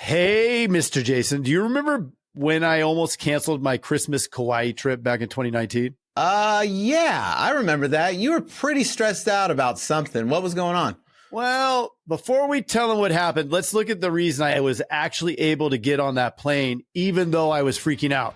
Hey, Mr. Jason, do you remember when I almost canceled my Christmas Kauai trip back in 2019? Yeah, I remember that. You were pretty stressed out about something. What was going on? Well, before we tell them what happened, let's look at the reason I was actually able to get on that plane, even though I was freaking out.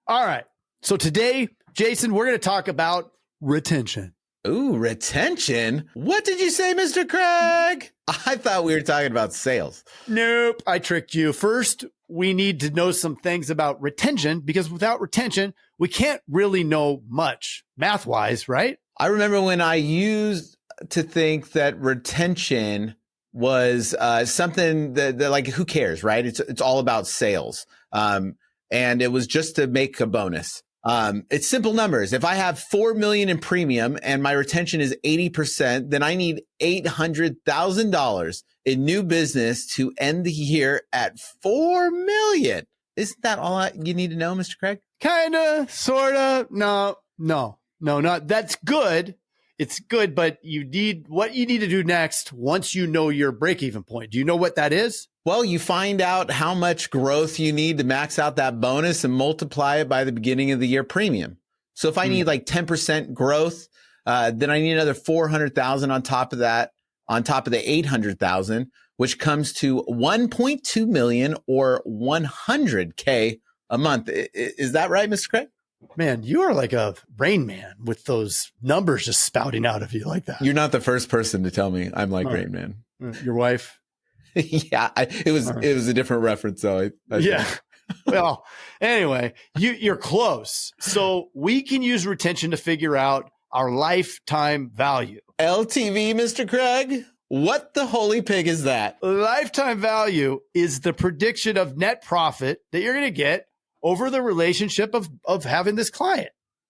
All right. So today, Jason, we're going to talk about retention. Ooh, retention? What did you say, Mr. Craig? I thought we were talking about sales. Nope, I tricked you. First, we need to know some things about retention because without retention, we can't really know much math-wise, right? I remember when I used to think that retention was something that like, who cares, right? It's all about sales. And it was just to make a bonus. It's simple numbers. If I have 4 million in premium and my retention is 80%, then I need $800,000 in new business to end the year at 4 million. Isn't that all you need to know, Mr. Craig? Kinda, sorta. No, not. That's good. It's good, but what you need to do next once you know your break-even point. Do you know what that is? Well, you find out how much growth you need to max out that bonus and multiply it by the beginning of the year premium. So if I need like 10% growth, then I need another 400,000 on top of that, on top of the 800,000, which comes to 1.2 million or 100K a month. Is that right, Mr. Craig? Man, you are like a Rain Man with those numbers just spouting out of you like that. You're not the first person to tell me I'm like Rain Man. Your wife? Yeah, it was a different reference though. Yeah. Well, anyway, you're close. So we can use retention to figure out our lifetime value. LTV, Mr. Craig? What the holy pig is that? Lifetime value is the prediction of net profit that you're going to get over the relationship of having this client,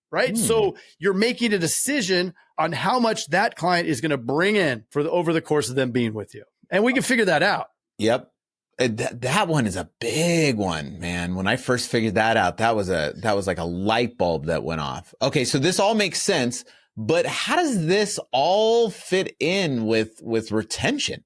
right? So you're making a decision on how much that client is going to bring in over the course of them being with you. And we can figure that out. Yep. That one is a big one, man. When I first figured that out, that was like a light bulb that went off. Okay. So this all makes sense, but how does this all fit in with retention?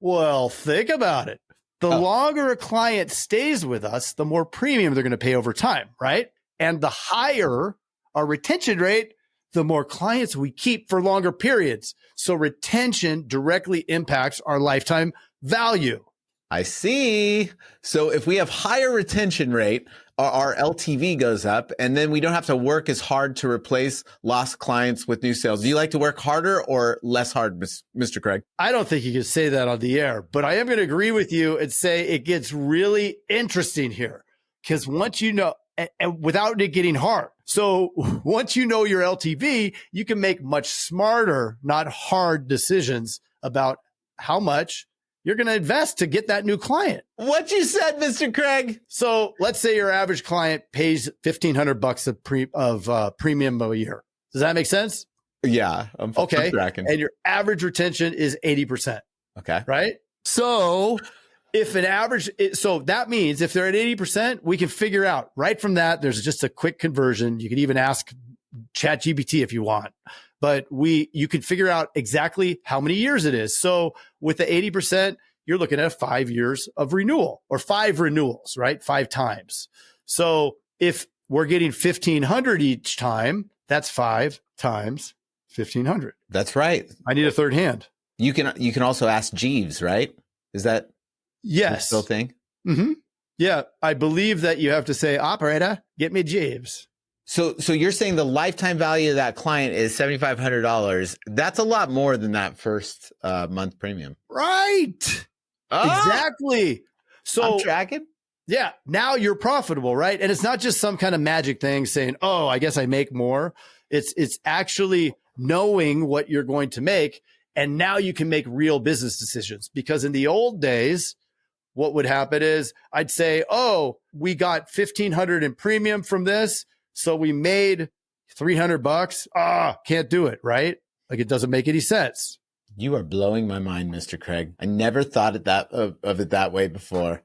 Well, think about it. The longer a client stays with us, the more premium they're going to pay over time, right? And the higher our retention rate, the more clients we keep for longer periods. So retention directly impacts our lifetime value. I see. So if we have higher retention rate, our LTV goes up, and then we don't have to work as hard to replace lost clients with new sales. Do you like to work harder or less hard, Mr. Craig? I don't think you can say that on the air, but I am going to agree with you and say it gets really interesting here because once you know, and without it getting hard. So once you know your LTV, you can make much smarter, not hard decisions about how much you're going to invest to get that new client. What you said, Mr. Craig. So let's say your average client pays $1,500 of premium a year. Does that make sense? Yeah. I'm tracking. And your average retention is 80%. Okay. Right. So that means if they're at 80%, we can figure out right from that. There's just a quick conversion. You can even ask ChatGPT if you want. But you can figure out exactly how many years it is. So with the 80%, you're looking at 5 years of renewal or 5 renewals, right? 5 times. So if we're getting 1,500 each time, that's 5 times 1,500. That's right. I need a third hand. You can also ask Jeeves, right? Is that still a thing? Mm-hmm. Yeah, I believe that you have to say, operator, get me Jeeves. So you're saying the lifetime value of that client is $7,500. That's a lot more than that first month premium. Right. Exactly. So I'm tracking. Yeah. Now you're profitable, right? And it's not just some kind of magic thing saying, oh, I guess I make more. It's actually knowing what you're going to make. And now you can make real business decisions because in the old days, what would happen is I'd say, oh, we got 1,500 in premium from this. So we made $300. Can't do it, right? Like it doesn't make any sense. You are blowing my mind, Mr. Craig. I never thought of it that way before.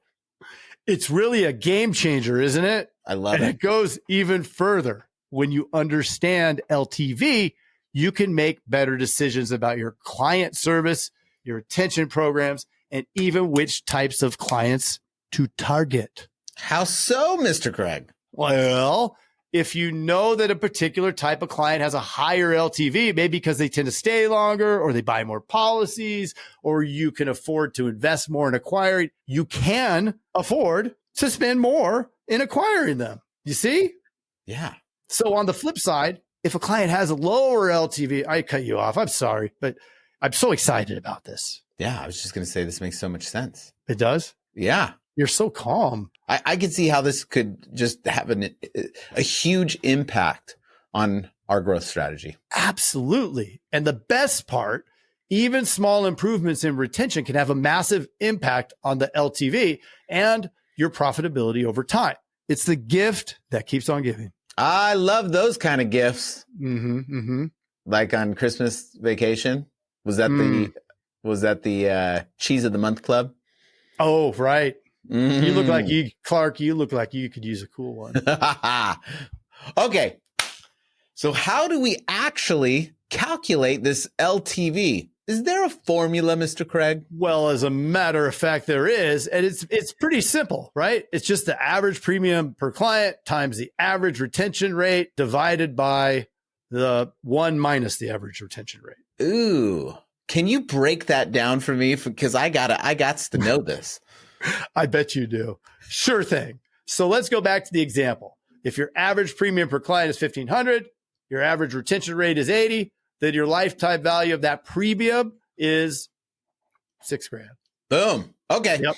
It's really a game changer, isn't it? I love and it. it goes even further. When you understand LTV, you can make better decisions about your client service, your retention programs, and even which types of clients to target. How so, Mr. Craig? Well, if you know that a particular type of client has a higher LTV, maybe because they tend to stay longer or they buy more policies, or you can afford to invest more in acquiring, you can afford to spend more in acquiring them. You see? Yeah. So on the flip side, if a client has a lower LTV, I cut you off. I'm sorry, but I'm so excited about this. Yeah. I was just going to say this makes so much sense. It does? Yeah. You're so calm. I can see how this could just have a huge impact on our growth strategy. Absolutely. And the best part, even small improvements in retention can have a massive impact on the LTV and your profitability over time. It's the gift that keeps on giving. I love those kind of gifts. Mm-hmm, mm-hmm. Like on Christmas vacation. Was that the cheese of the month club? Oh, right. Mm. You look like Clark, you look like you could use a cool one. Okay. So how do we actually calculate this LTV? Is there a formula, Mr. Craig? Well, as a matter of fact, there is, and it's pretty simple, right? It's just the average premium per client times the average retention rate divided by the 1 minus the average retention rate. Ooh, can you break that down for me? Because I got to know this. I bet you do. Sure thing. So let's go back to the example. If your average premium per client is $1,500, your average retention rate is 80, then your lifetime value of that premium is $6,000. Boom. Okay. Yep.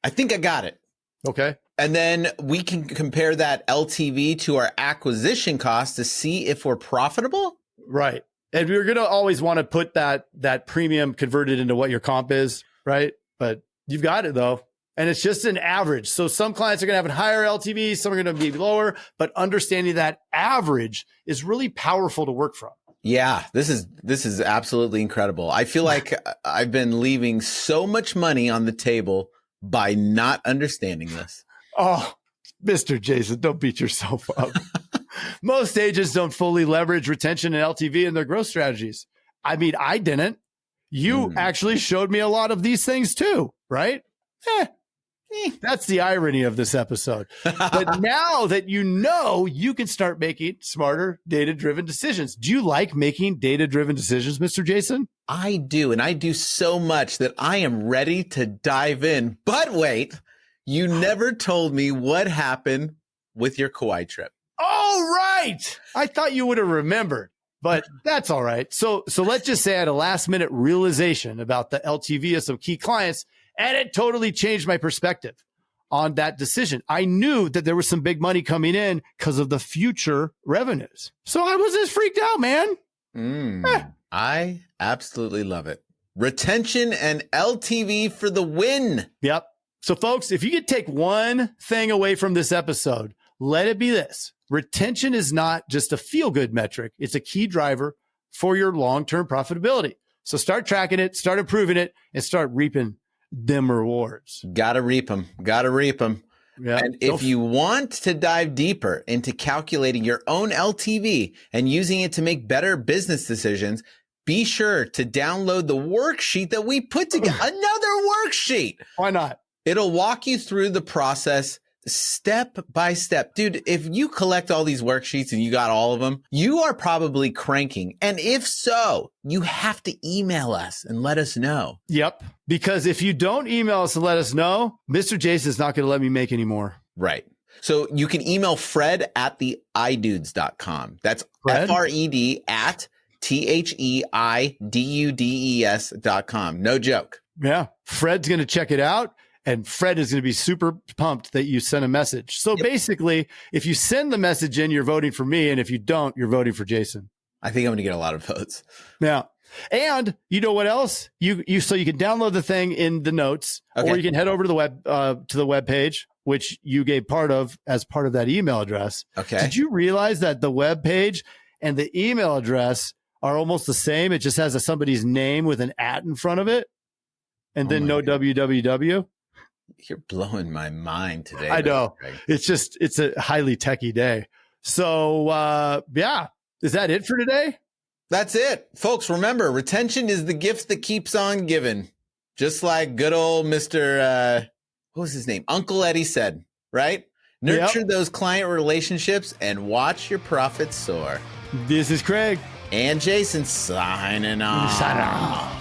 I think I got it. Okay. And then we can compare that LTV to our acquisition cost to see if we're profitable. Right. And we're going to always want to put that premium converted into what your comp is, right? But you've got it though. And it's just an average. So some clients are going to have a higher LTV, some are going to be lower, but understanding that average is really powerful to work from. Yeah, this is absolutely incredible. I feel like I've been leaving so much money on the table by not understanding this. Oh, Mr. Jason, don't beat yourself up. Most agents don't fully leverage retention and LTV in their growth strategies. I mean, I didn't. You actually showed me a lot of these things too, right? That's the irony of this episode. But now that you know, you can start making smarter, data-driven decisions. Do you like making data-driven decisions, Mr. Jason? I do. And I do so much that I am ready to dive in. But wait, you never told me what happened with your Kauai trip. Oh, right. I thought you would have remembered, but that's all right. So let's just say I had a last minute realization about the LTV of some key clients, and it totally changed my perspective on that decision. I knew that there was some big money coming in because of the future revenues. So I was just freaked out, man. I absolutely love it. Retention and LTV for the win. Yep. So folks, if you could take one thing away from this episode, let it be this. Retention is not just a feel-good metric. It's a key driver for your long-term profitability. So start tracking it, start improving it, and start reaping them rewards. Gotta reap them. Gotta reap them. Yeah. And if you want to dive deeper into calculating your own LTV and using it to make better business decisions, be sure to download the worksheet that we put together. Another worksheet. Why not? It'll walk you through the process step by step. Dude, if you collect all these worksheets and you got all of them, you are probably cranking. And if so, you have to email us and let us know. Yep. Because if you don't email us and let us know, Mr. Jason is not going to let me make any more. Right. So you can email Fred at theidudes.com. That's Fred? FRED at THEIDUDES.com. No joke. Yeah. Fred's going to check it out. And Fred is going to be super pumped that you sent a message. So basically, if you send the message in, you're voting for me. And if you don't, you're voting for Jason. I think I'm going to get a lot of votes. Yeah. And you know what else? So you can download the thing in the notes, or you can head over to the web page, which you gave part of as part of that email address. Okay. Did you realize that the web page and the email address are almost the same? It just has somebody's name with an @ in front of it, and then no www. You're blowing my mind today. I know. Greg. It's a highly techie day. So, yeah, is that it for today? That's it. Folks, remember, retention is the gift that keeps on giving. Just like good old Mr. What was his name? Uncle Eddie said, right? Nurture those client relationships and watch your profits soar. This is Craig. And Jason signing off.